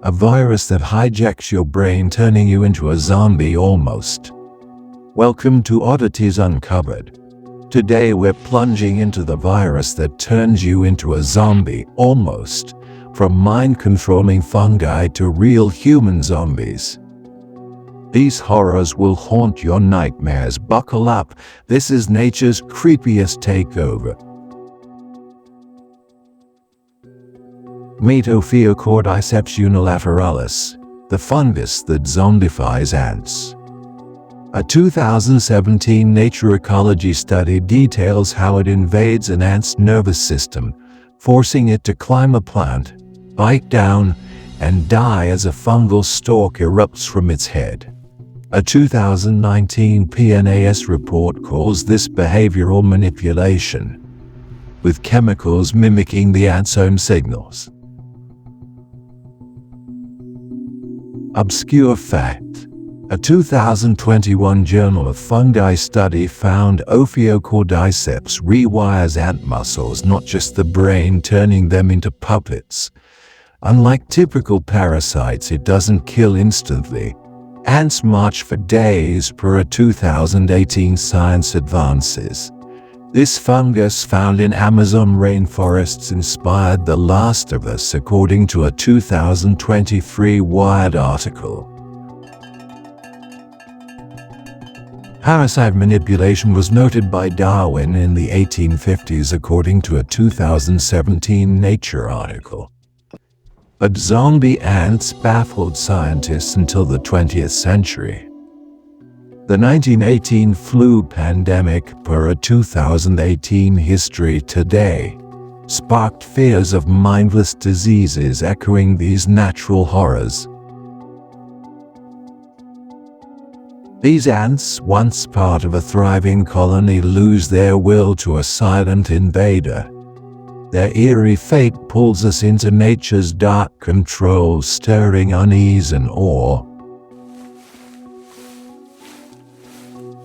a virus that hijacks your brain, turning you into a zombie almost. Welcome to Oddities Uncovered. Today we're plunging into the virus that turns you into a zombie almost, from mind-controlling fungi to real human zombies. These horrors will haunt your nightmares. Buckle up, this is nature's creepiest takeover. Meet Ophiocordyceps unilateralis, the fungus that zombifies ants. A 2017 Nature Ecology study details how it invades an ant's nervous system, forcing it to climb a plant, bite down, and die as a fungal stalk erupts from its head. A 2019 PNAS report calls this behavioral manipulation, with chemicals mimicking the ant's own signals. Obscure fact: a 2021 Journal of Fungi study found Ophiocordyceps rewires ant muscles, not just the brain, turning them into puppets. Unlike typical parasites, it doesn't kill instantly. Ants march for days, per a 2018 Science Advances. This fungus found in Amazon rainforests inspired The Last of Us, according to a 2023 Wired article. Parasite manipulation was noted by Darwin in the 1850s, according to a 2017 Nature article. But zombie ants baffled scientists until the 20th century. The 1918 flu pandemic, per a 2018 History Today, sparked fears of mindless diseases, echoing these natural horrors. These ants, once part of a thriving colony, lose their will to a silent invader. Their eerie fate pulls us into nature's dark control, stirring unease and awe.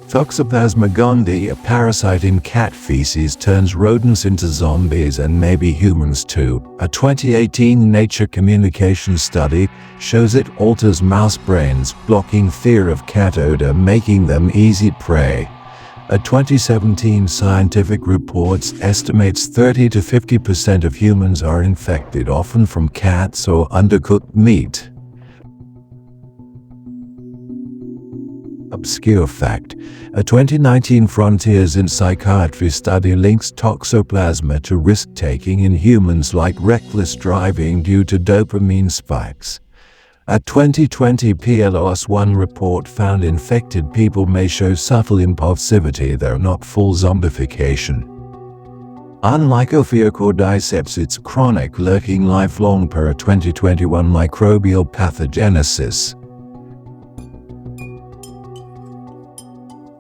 Toxoplasma gondii, a parasite in cat feces, turns rodents into zombies and maybe humans too. A 2018 Nature Communications study shows it alters mouse brains, blocking fear of cat odor, making them easy prey. A 2017 Scientific Reports estimates 30 to 50% of humans are infected, often from cats or undercooked meat. Obscure fact: a 2019 Frontiers in Psychiatry study links Toxoplasma to risk-taking in humans, like reckless driving due to dopamine spikes. A 2020 PLOS1 report found infected people may show subtle impulsivity, though not full zombification. Unlike Ophiocordyceps, it's chronic, lurking lifelong, per a 2021 Microbial Pathogenesis.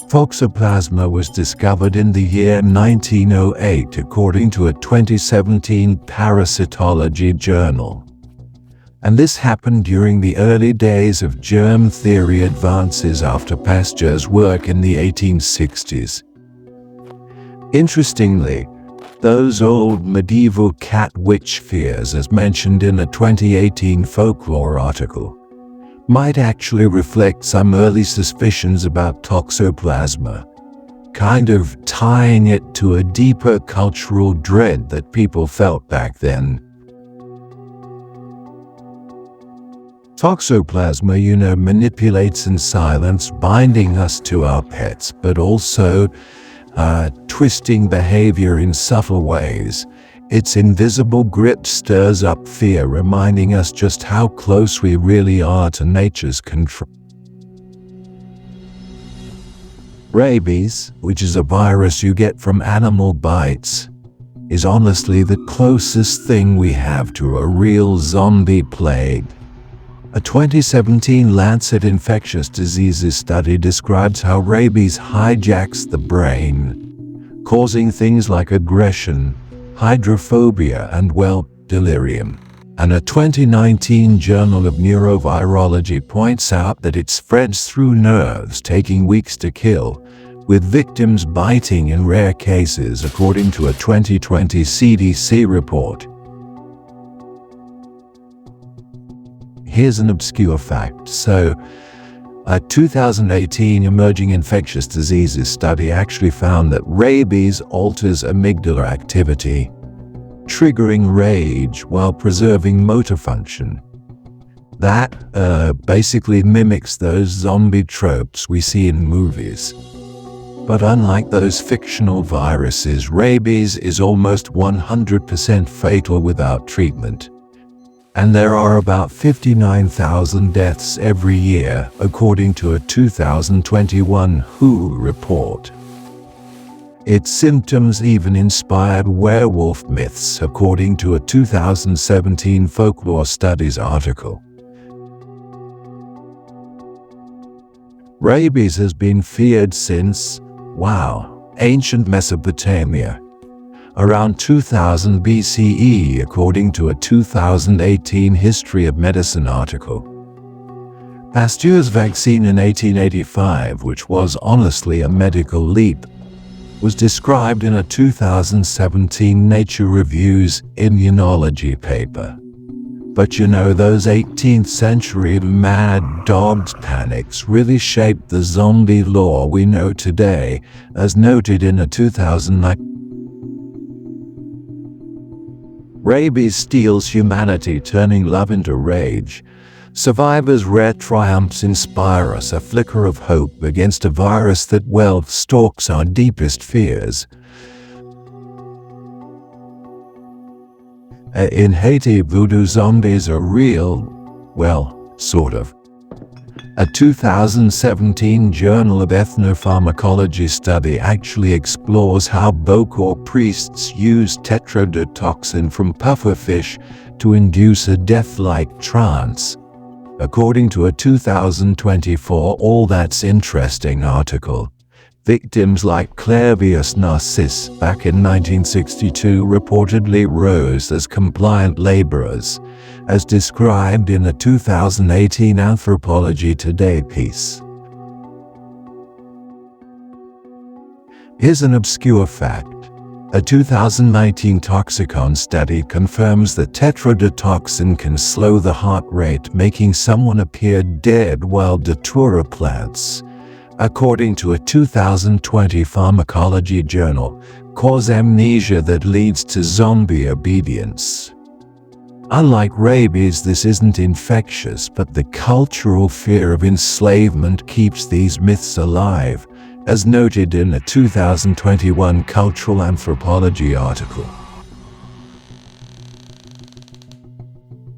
Toxoplasma was discovered in the year 1908, according to a 2017 Parasitology journal. And this happened during the early days of germ theory advances, after Pasteur's work in the 1860s. Interestingly, those old medieval cat witch fears, as mentioned in a 2018 folklore article, might actually reflect some early suspicions about Toxoplasma, kind of tying it to a deeper cultural dread that people felt back then. Toxoplasma, manipulates in silence, binding us to our pets, but also twisting behavior in subtle ways. Its invisible grip stirs up fear, reminding us just how close we really are to nature's control. Rabies, which is a virus you get from animal bites, is honestly the closest thing we have to a real zombie plague. A 2017 Lancet Infectious Diseases study describes how rabies hijacks the brain, causing things like aggression, hydrophobia, and, delirium. And a 2019 Journal of Neurovirology points out that it spreads through nerves, taking weeks to kill, with victims biting in rare cases, according to a 2020 CDC report. Here's an obscure fact. A 2018 Emerging Infectious Diseases study actually found that rabies alters amygdala activity, triggering rage while preserving motor function. That basically mimics those zombie tropes we see in movies. But unlike those fictional viruses, rabies is almost 100% fatal without treatment. And there are about 59,000 deaths every year, according to a 2021 WHO report. Its symptoms even inspired werewolf myths, according to a 2017 Folklore Studies article. Rabies has been feared since, ancient Mesopotamia. Around 2000 BCE, according to a 2018 History of Medicine article. Pasteur's vaccine in 1885, which was honestly a medical leap, was described in a 2017 Nature Reviews Immunology paper. But those 18th century mad dogs panics really shaped the zombie lore we know today, as noted in a 2009. Rabies steals humanity, turning love into rage. Survivors' rare triumphs inspire us, a flicker of hope against a virus that, stalks our deepest fears. In Haiti, voodoo zombies are real, sort of. A 2017 Journal of Ethnopharmacology study actually explores how Bokor priests use tetrodotoxin from pufferfish to induce a death-like trance, according to a 2024 All That's Interesting article. Victims like Clairvius Narcisse back in 1962 reportedly rose as compliant laborers, as described in a 2018 Anthropology Today piece. Here's an obscure fact. A 2019 Toxicon study confirms that tetrodotoxin can slow the heart rate, making someone appear dead, while datura plants, according to a 2020 Pharmacology journal, cause amnesia that leads to zombie obedience. Unlike rabies, this isn't infectious, but the cultural fear of enslavement keeps these myths alive, as noted in a 2021 Cultural Anthropology article.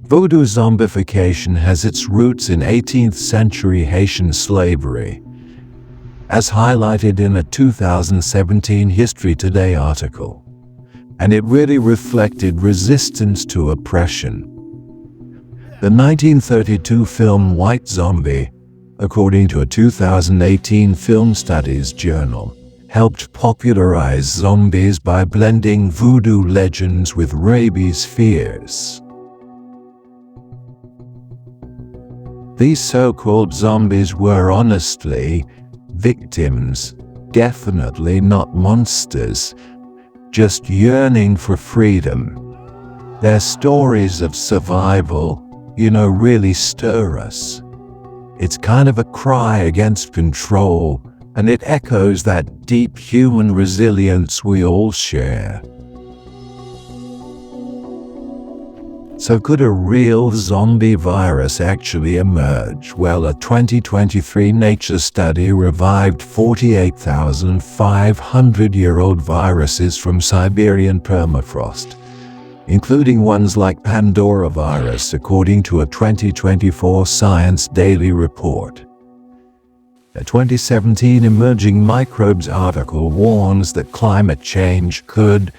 Voodoo zombification has its roots in 18th century Haitian slavery, as highlighted in a 2017 History Today article, and it really reflected resistance to oppression. The 1932 film White Zombie, according to a 2018 Film Studies journal, helped popularize zombies by blending voodoo legends with rabies fears. These so-called zombies were honestly victims, definitely not monsters, just yearning for freedom. Their stories of survival, really stir us. It's kind of a cry against control, and it echoes that deep human resilience we all share. So could a real zombie virus actually emerge? Well, a 2023 Nature study revived 48,500-year-old viruses from Siberian permafrost, including ones like Pandora virus, according to a 2024 Science Daily report. A 2017 Emerging Microbes article warns that climate change could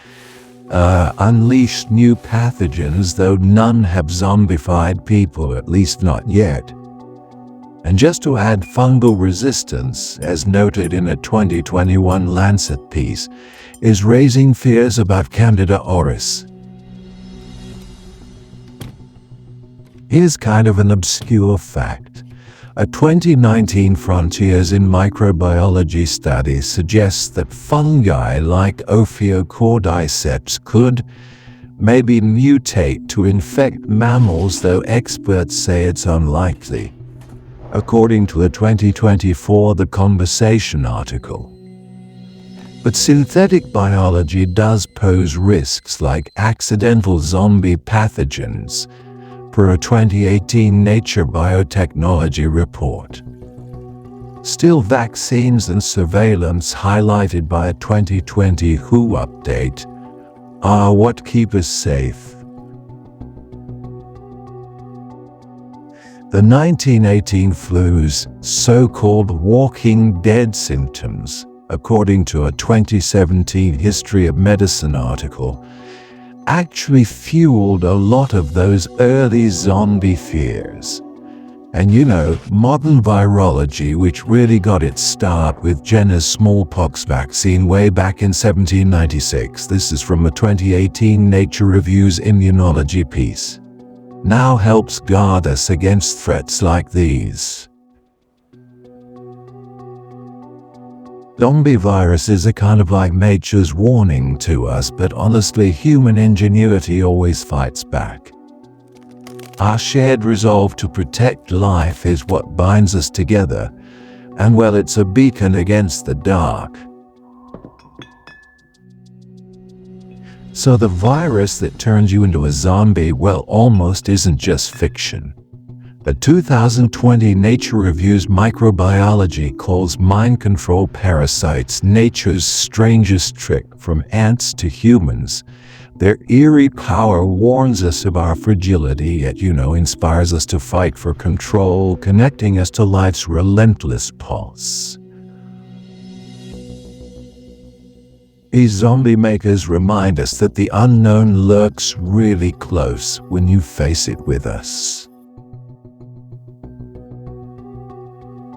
unleash new pathogens, though none have zombified people, at least not yet. And just to add, fungal resistance, as noted in a 2021 Lancet piece, is raising fears about Candida auris. Here's kind of an obscure fact. A 2019 Frontiers in Microbiology study suggests that fungi like Ophiocordyceps could, maybe mutate to infect mammals, though experts say it's unlikely, according to a 2024 The Conversation article. But synthetic biology does pose risks like accidental zombie pathogens, per a 2018 Nature Biotechnology report. Still, vaccines and surveillance, highlighted by a 2020 WHO update, are what keep us safe. The 1918 flu's so-called Walking Dead symptoms, according to a 2017 History of Medicine article, actually fueled a lot of those early zombie fears. And modern virology, which really got its start with Jenner's smallpox vaccine way back in 1796, this is from a 2018 Nature Review's immunology piece, now helps guard us against threats like these. Zombie viruses are kind of like nature's warning to us, but honestly, human ingenuity always fights back. Our shared resolve to protect life is what binds us together, and well, it's a beacon against the dark. So the virus that turns you into a zombie, well, almost isn't just fiction. A 2020 Nature Review's Microbiology calls mind control parasites nature's strangest trick. From ants to humans, their eerie power warns us of our fragility, yet inspires us to fight for control, connecting us to life's relentless pulse. These zombie makers remind us that the unknown lurks really close when you face it with us.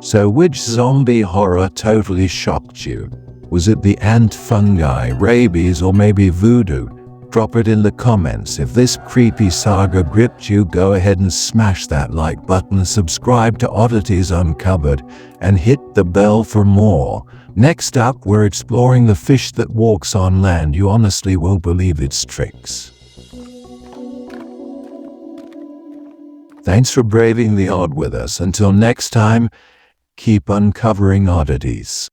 So which zombie horror totally shocked you? Was it the ant fungi, rabies, or maybe voodoo? Drop it in the comments. If this creepy saga gripped you, go ahead and smash that like button, subscribe to Oddities Uncovered, and hit the bell for more. Next up, we're exploring the fish that walks on land. You honestly won't believe its tricks. Thanks for braving the odd with us. Until next time, keep uncovering oddities.